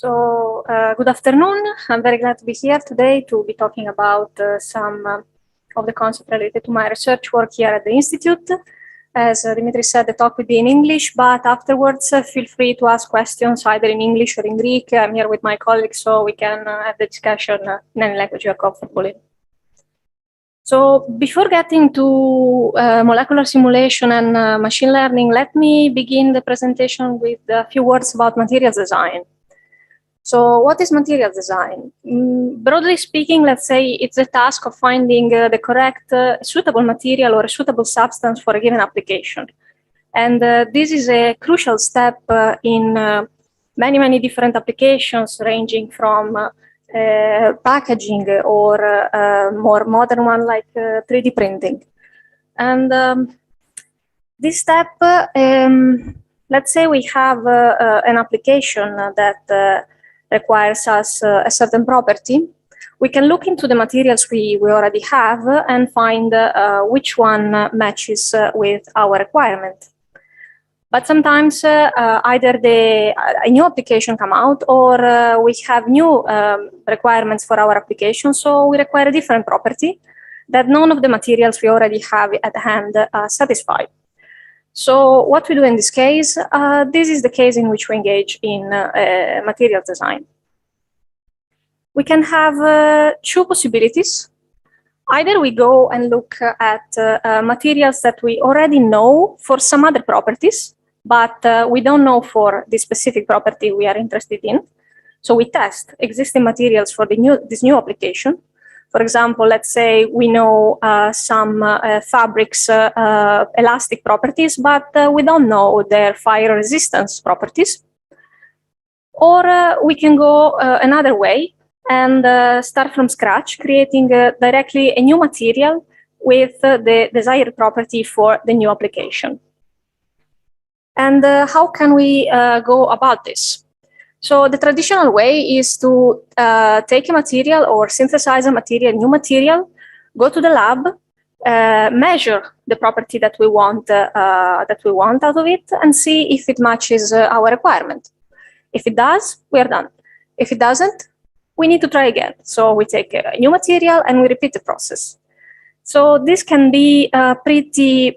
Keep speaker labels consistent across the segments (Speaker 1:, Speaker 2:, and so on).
Speaker 1: Good afternoon. I'm very glad to be here today to be talking about some of the concepts related to my research work here at the Institute. As Dimitri said, the talk will be in English, but afterwards feel free to ask questions either in English or in Greek. I'm here with my colleagues, so we can have the discussion in any language you are comfortable in. So before getting to molecular simulation and machine learning, let me begin the presentation with a few words about materials design. So what is materials design? Broadly speaking, let's say it's the task of finding the correct suitable material or a suitable substance for a given application. And this is a crucial step in many different applications, ranging from packaging or more modern one like 3D printing. And this step, let's say we have an application that requires us a certain property. We can look into the materials we already have and find which one matches with our requirement. But sometimes either a new application come out or we have new requirements for our application, so we require a different property that none of the materials we already have at hand satisfy. So what we do in this case, this is the case in which we engage in material design. We can have two possibilities. Either we go and look at materials that we already know for some other properties, but we don't know for the specific property we are interested in. So we test existing materials for this new application. For example, let's say we know some fabrics' elastic properties, but we don't know their fire resistance properties. Or we can go another way and start from scratch, creating directly a new material with the desired property for the new application. And how can we go about this? So the traditional way is to take a material or synthesize a new material, go to the lab, measure the property that we want out of it, and see if it matches our requirement. If it does, we are done. If it doesn't, we need to try again. So we take a new material and we repeat the process. So this can be pretty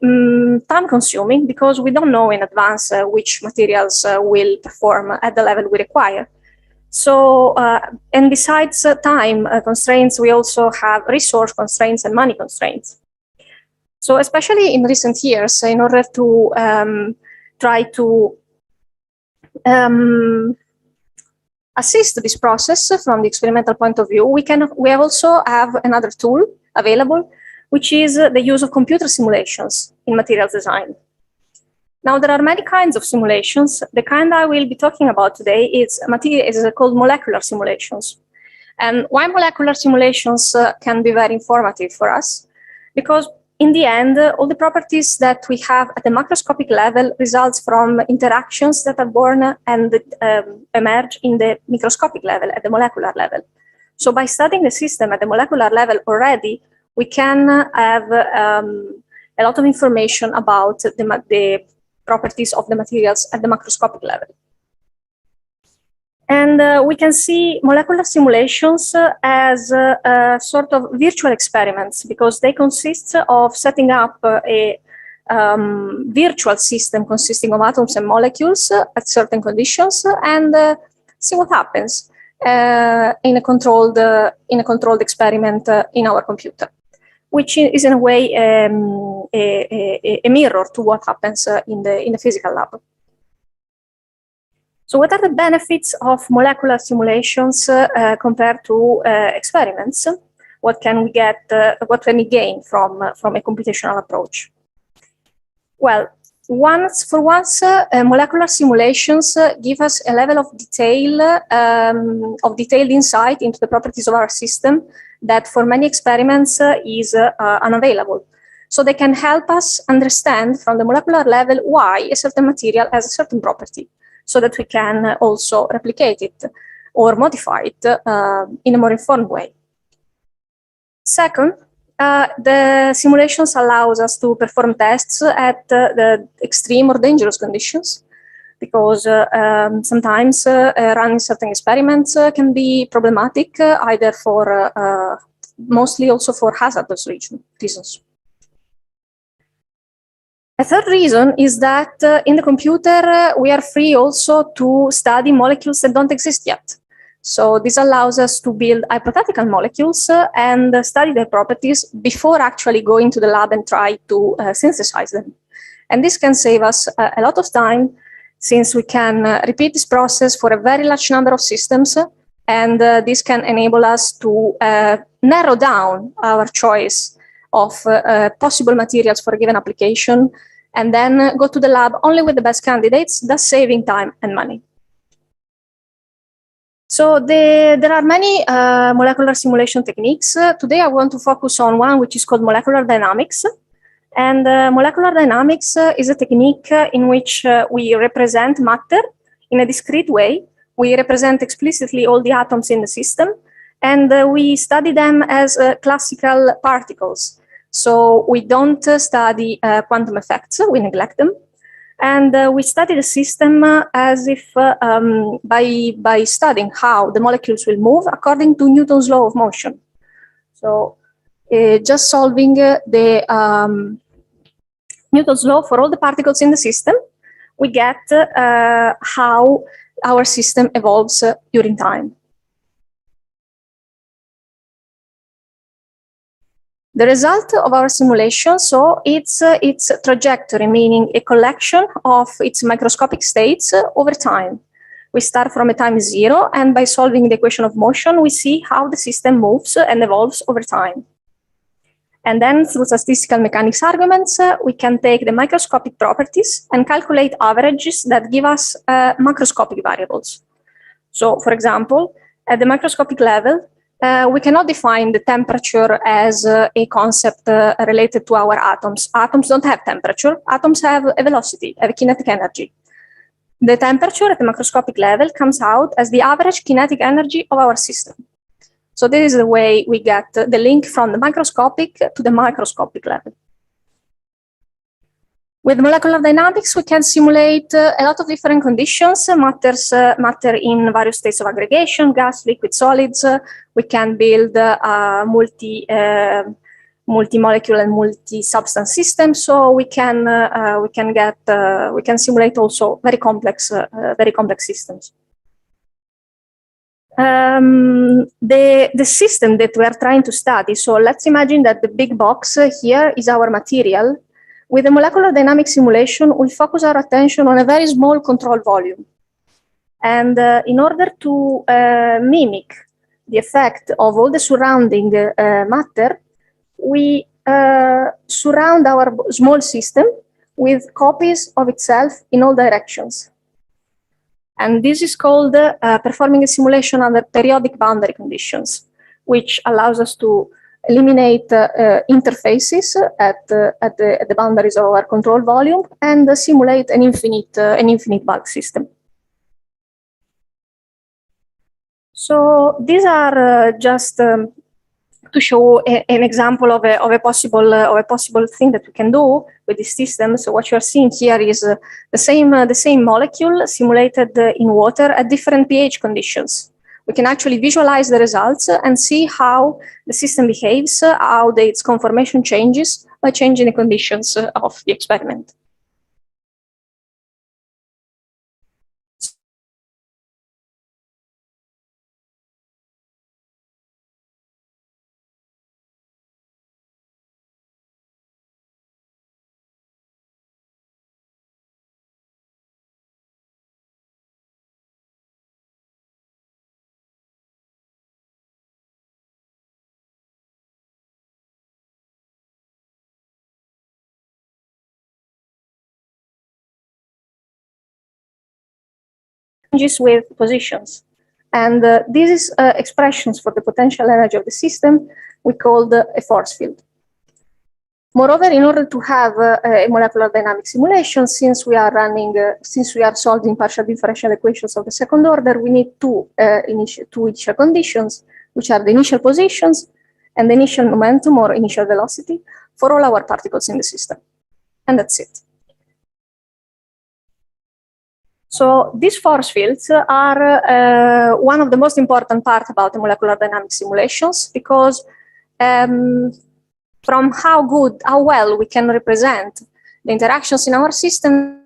Speaker 1: time-consuming because we don't know in advance which materials will perform at the level we require. So, and besides time constraints, we also have resource constraints and money constraints. So especially in recent years, in order to try to assist this process from the experimental point of view, we also have another tool available, which is the use of computer simulations in materials design. Now, there are many kinds of simulations. The kind I will be talking about today is called molecular simulations. And why molecular simulations can be very informative for us? Because in the end, all the properties that we have at the macroscopic level results from interactions that are born and emerge in the microscopic level, at the molecular level. So by studying the system at the molecular level already, we can have a lot of information about the properties of the materials at the macroscopic level. And we can see molecular simulations as sort of virtual experiments because they consist of setting up a virtual system consisting of atoms and molecules at certain conditions and see what happens in a controlled experiment in our computer, which is in a way a mirror to what happens in the physical lab. So what are the benefits of molecular simulations compared to experiments? What can we gain from a computational approach? Well, molecular simulations give us a level of detailed insight into the properties of our system that for many experiments is unavailable. So they can help us understand from the molecular level why a certain material has a certain property, so that we can also replicate it or modify it in a more informed way. Second, the simulations allows us to perform tests at the extreme or dangerous conditions, because sometimes running certain experiments can be problematic, either for, mostly also for hazardous reasons. A third reason is that in the computer, we are free also to study molecules that don't exist yet. So this allows us to build hypothetical molecules and study their properties before actually going to the lab and try to synthesize them. And this can save us a lot of time, since we can repeat this process for a very large number of systems, and this can enable us to narrow down our choice of possible materials for a given application, and then go to the lab only with the best candidates, thus saving time and money. So there are many molecular simulation techniques. Today I want to focus on one which is called molecular dynamics. And molecular dynamics is a technique in which we represent matter in a discrete way. We represent explicitly all the atoms in the system, and we study them as classical particles. So we don't study quantum effects, we neglect them. And we study the system as if by studying how the molecules will move according to Newton's law of motion. So just solving the Newton's law for all the particles in the system, we get how our system evolves during time. The result of our simulation, so it's its trajectory, meaning a collection of its microscopic states over time. We start from a time zero, and by solving the equation of motion, we see how the system moves and evolves over time. And then through statistical mechanics arguments, we can take the microscopic properties and calculate averages that give us macroscopic variables. So for example, at the microscopic level, we cannot define the temperature as a concept related to our atoms. Atoms don't have temperature. Atoms have a velocity, have a kinetic energy. The temperature at the macroscopic level comes out as the average kinetic energy of our system. So this is the way we get the link from the microscopic to the microscopic level. With molecular dynamics, we can simulate a lot of different conditions, matter in various states of aggregation, gas, liquid, solids. We can build multi-molecule and multi-substance systems. So we can simulate also very complex systems. The system that we are trying to study. So let's imagine that the big box here is our material. With the molecular dynamic simulation, we focus our attention on a very small control volume. And in order to mimic the effect of all the surrounding matter, we surround our small system with copies of itself in all directions. And this is called performing a simulation under periodic boundary conditions, which allows us to eliminate interfaces at the boundaries of our control volume and simulate an infinite bulk system. So these are just to show an example of a possible thing that we can do with this system. So what you are seeing here is the same molecule simulated in water at different pH conditions. We can actually visualize the results and see how the system behaves, how its conformation changes by changing the conditions of the experiment. Changes with positions. And this is expressions for the potential energy of the system we called a force field. Moreover, in order to have a molecular dynamic simulation, since we are solving partial differential equations of the second order, we need two initial conditions, which are the initial positions and the initial momentum or initial velocity for all our particles in the system. And that's it. So these force fields are one of the most important parts about the molecular dynamics simulations, because from how well we can represent the interactions in our system,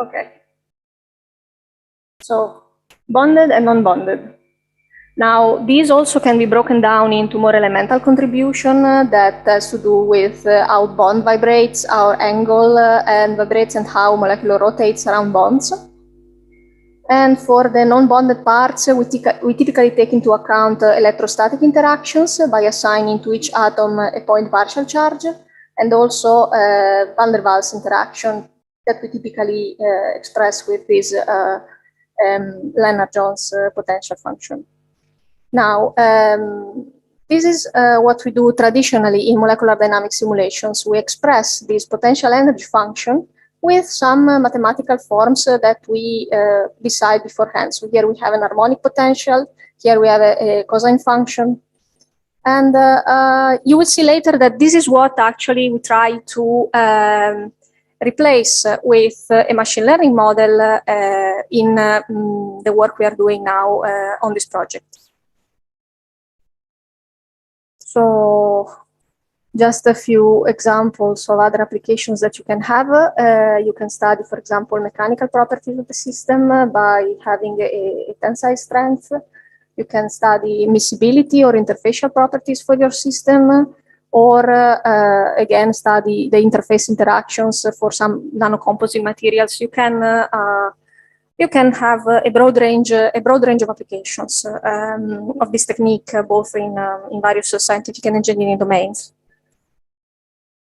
Speaker 1: okay. So bonded and non-bonded. Now, these also can be broken down into more elemental contribution that has to do with how bond vibrates, how angle and vibrates, and how molecule rotates around bonds. And for the non-bonded parts, we typically take into account electrostatic interactions by assigning to each atom a point partial charge, and also van der Waals interaction that we typically express with this Lennard-Jones potential function. Now, this is what we do traditionally in molecular dynamics simulations. We express this potential energy function with some mathematical forms that we decide beforehand. So here we have an harmonic potential, here we have a cosine function. And you will see later that this is what actually we try to replace with a machine learning model in the work we are doing now on this project. So just a few examples of other applications that you can have. You can study, for example, mechanical properties of the system by having a tensile strength. You can study miscibility or interfacial properties for your system, or again, study the interface interactions for some nanocomposite materials. You can have a broad range of applications of this technique, both in various scientific and engineering domains.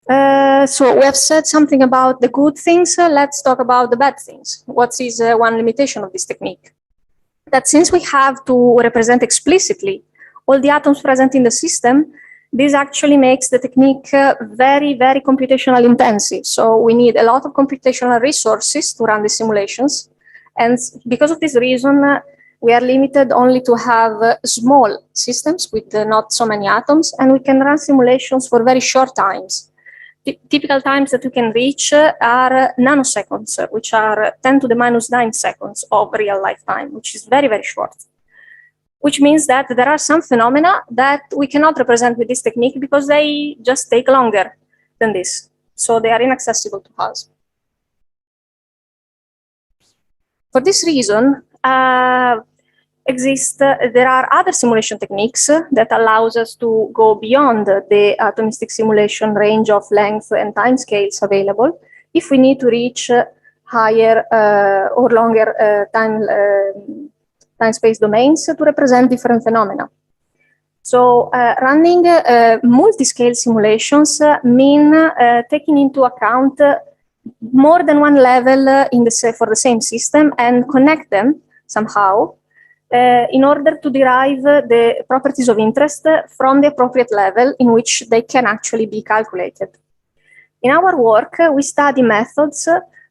Speaker 1: So we have said something about the good things. Let's talk about the bad things. What is one limitation of this technique? That since we have to represent explicitly all the atoms present in the system, this actually makes the technique very, very computational intensive. So we need a lot of computational resources to run the simulations. And because of this reason, we are limited only to have small systems with not so many atoms, and we can run simulations for very short times. The typical times that we can reach are nanoseconds, which are 10 to the minus 9 seconds of real life time, which is very, very short. Which means that there are some phenomena that we cannot represent with this technique because they just take longer than this. So they are inaccessible to us. For this reason, there are other simulation techniques that allows us to go beyond the atomistic simulation range of length and time scales available if we need to reach higher or longer time-space domains to represent different phenomena. So running multi-scale simulations mean taking into account more than one level for the same system and connect them somehow in order to derive the properties of interest from the appropriate level in which they can actually be calculated. In our work, we study methods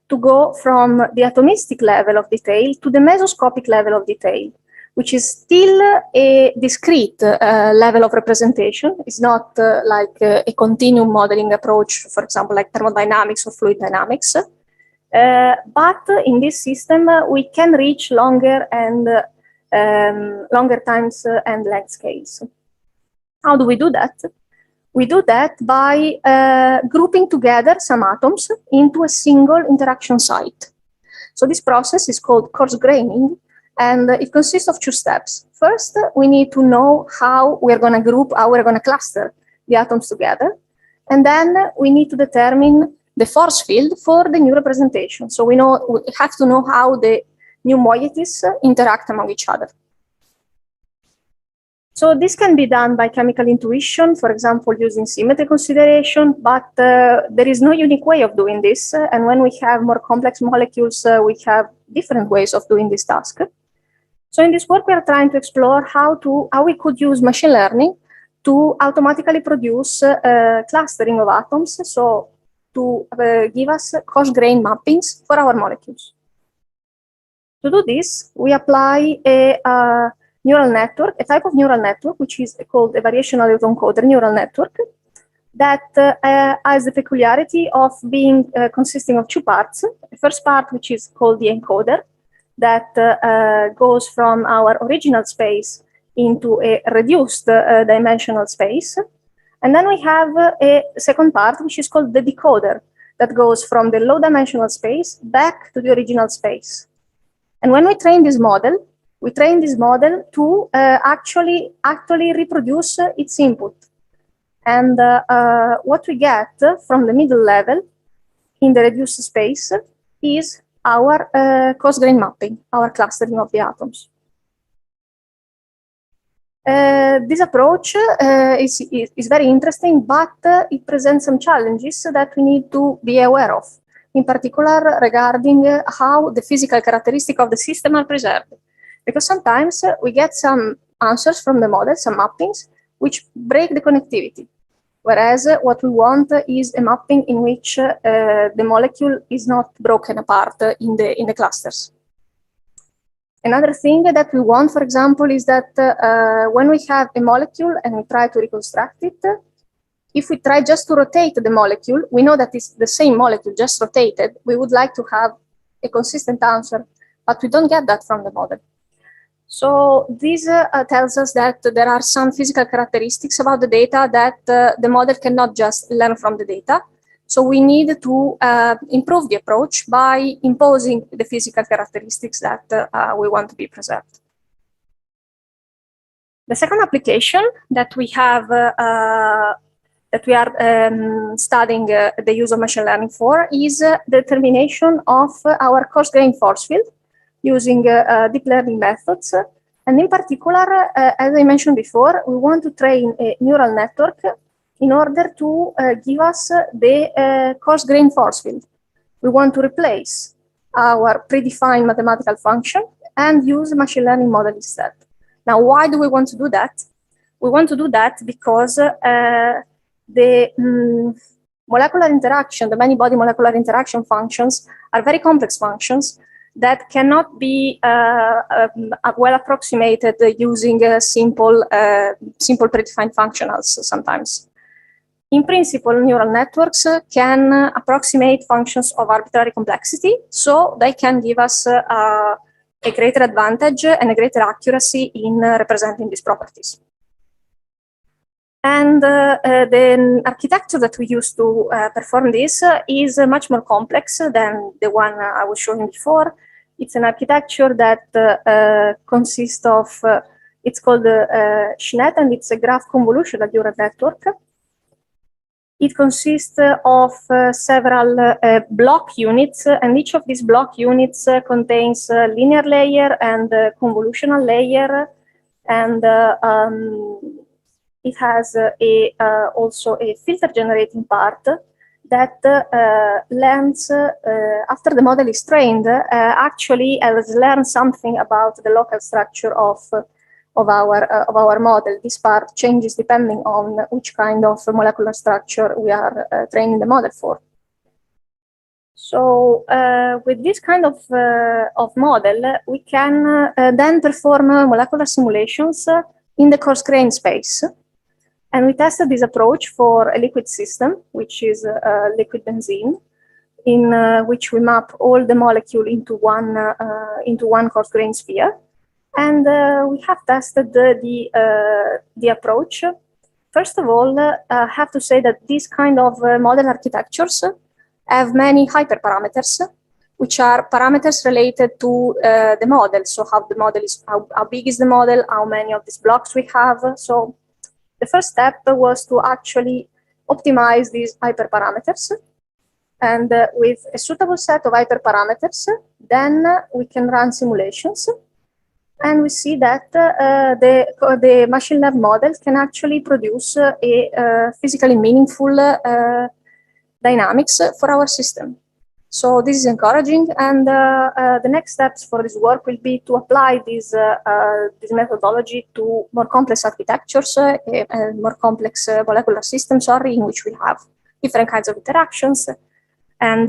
Speaker 1: to go from the atomistic level of detail to the mesoscopic level of detail, which is still a discrete level of representation. It's not like a continuum modeling approach, for example, like thermodynamics or fluid dynamics. But in this system, we can reach longer times and length scales. How do we do that? We do that by grouping together some atoms into a single interaction site. So this process is called coarse graining, and it consists of two steps. First, we need to know how we're going to group, how we're going to cluster the atoms together. And then we need to determine the force field for the new representation. So we have to know how the new moieties interact among each other. So this can be done by chemical intuition, for example, using symmetry consideration, but there is no unique way of doing this. And when we have more complex molecules, we have different ways of doing this task. So in this work, we are trying to explore how we could use machine learning to automatically produce clustering of atoms, so to give us coarse grain mappings for our molecules. To do this, we apply a neural network, a type of neural network, which is called a variational autoencoder neural network, that has the peculiarity of being consisting of two parts. The first part, which is called the encoder, that goes from our original space into a reduced dimensional space. And then we have a second part, which is called the decoder, that goes from the low dimensional space back to the original space. And when we train this model, to actually reproduce its input. And what we get from the middle level in the reduced space is our coarse grain mapping, our clustering of the atoms. This approach is very interesting, but it presents some challenges that we need to be aware of, in particular regarding how the physical characteristics of the system are preserved. Because sometimes we get some answers from the model, some mappings, which break the connectivity. Whereas what we want is a mapping in which the molecule is not broken apart in the clusters. Another thing that we want, for example, is that when we have a molecule and we try to reconstruct it, if we try just to rotate the molecule, we know that it's the same molecule, just rotated. We would like to have a consistent answer, but we don't get that from the model. So this tells us that there are some physical characteristics about the data that the model cannot just learn from the data. So we need to improve the approach by imposing the physical characteristics that we want to be preserved. The second application that we have, that we are studying the use of machine learning for, is the determination of our coarse grain force field using deep learning methods. And in particular, as I mentioned before, we want to train a neural network in order to give us the coarse grain force field. We want to replace our predefined mathematical function and use a machine learning model instead. Now, why do we want to do that? We want to do that because the molecular interaction, the many-body molecular interaction functions are very complex functions that cannot be well approximated using simple predefined functionals sometimes. In principle, neural networks can approximate functions of arbitrary complexity, so they can give us a greater advantage and a greater accuracy in representing these properties. And the architecture that we use to perform this is much more complex than the one I was showing before. It's an architecture that consists of, it's called SHNET, and it's a graph convolutional neural network. It consists of several block units, and each of these block units contains a linear layer and a convolutional layer, and it has also a filter generating part that learns, after the model is trained, actually has learned something about the local structure of our model. This part changes depending on which kind of molecular structure we are training the model for. So with this kind of model, we can then perform molecular simulations in the coarse grain space. And we tested this approach for a liquid system, which is liquid benzene, in which we map all the molecule into one coarse grain sphere. And we have tested the approach. First of all, I have to say that these kind of model architectures have many hyperparameters, which are parameters related to the model. So how the model is, how big is the model, how many of these blocks we have. So the first step was to actually optimize these hyperparameters. And with a suitable set of hyperparameters, then we can run simulations. And we see that the machine learned model can actually produce a physically meaningful dynamics for our system. So this is encouraging, and the next steps for this work will be to apply this methodology to more complex architectures and more complex molecular systems, in which we have different kinds of interactions, and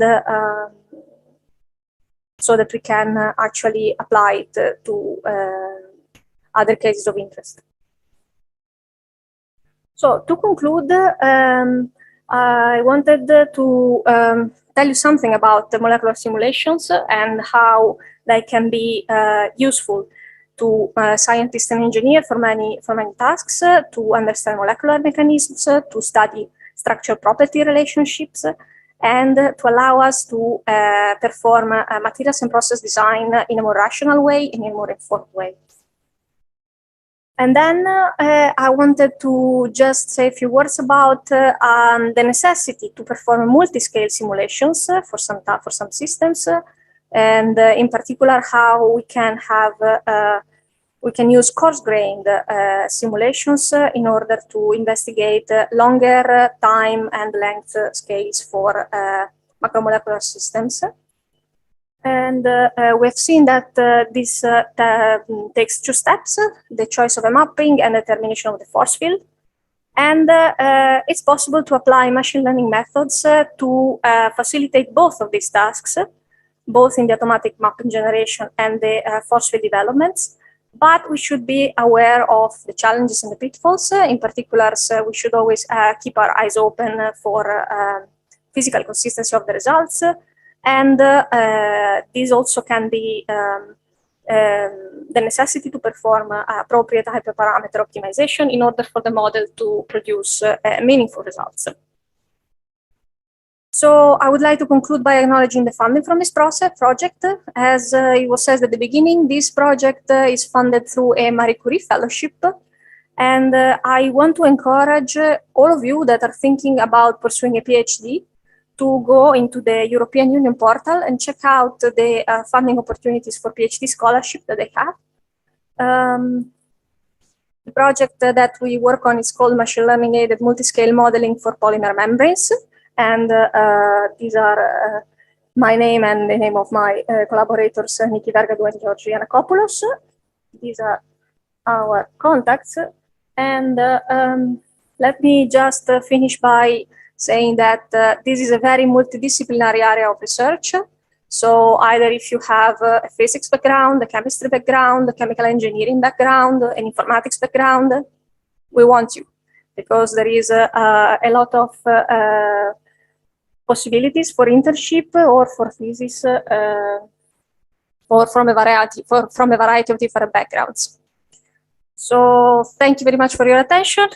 Speaker 1: so that we can actually apply it to other cases of interest. So to conclude, I wanted to tell you something about the molecular simulations and how they can be useful to scientists and engineers for many tasks, to understand molecular mechanisms, to study structure property relationships, and to allow us to perform materials and process design in a more rational way and in a more informed way. And then I wanted to just say a few words about the necessity to perform multi-scale simulations for some systems, and in particular how we can have we can use coarse-grained simulations in order to investigate longer time and length scales for macromolecular systems. And we've seen that this takes two steps: the choice of a mapping and determination of the force field. And it's possible to apply machine learning methods to facilitate both of these tasks, both in the automatic mapping generation and the force field developments. But we should be aware of the challenges and the pitfalls. In particular, we should always keep our eyes open for physical consistency of the results. And this also can be the necessity to perform appropriate hyperparameter optimization in order for the model to produce meaningful results. So I would like to conclude by acknowledging the funding from this project. As it was said at the beginning, this project is funded through a Marie Curie Fellowship. And I want to encourage all of you that are thinking about pursuing a PhD to go into the European Union portal and check out the funding opportunities for PhD scholarship that they have. The project that we work on is called Machine Learning Aided Multiscale Modeling for Polymer Membranes. And these are my name and the name of my collaborators, Niki Dargadou and Georgi Yanakopoulos. These are our contacts. And let me just finish by saying that this is a very multidisciplinary area of research. So either if you have a physics background, a chemistry background, a chemical engineering background, an informatics background, we want you, because there is a lot of possibilities for internship or for thesis or from a variety of different backgrounds. So thank you very much for your attention.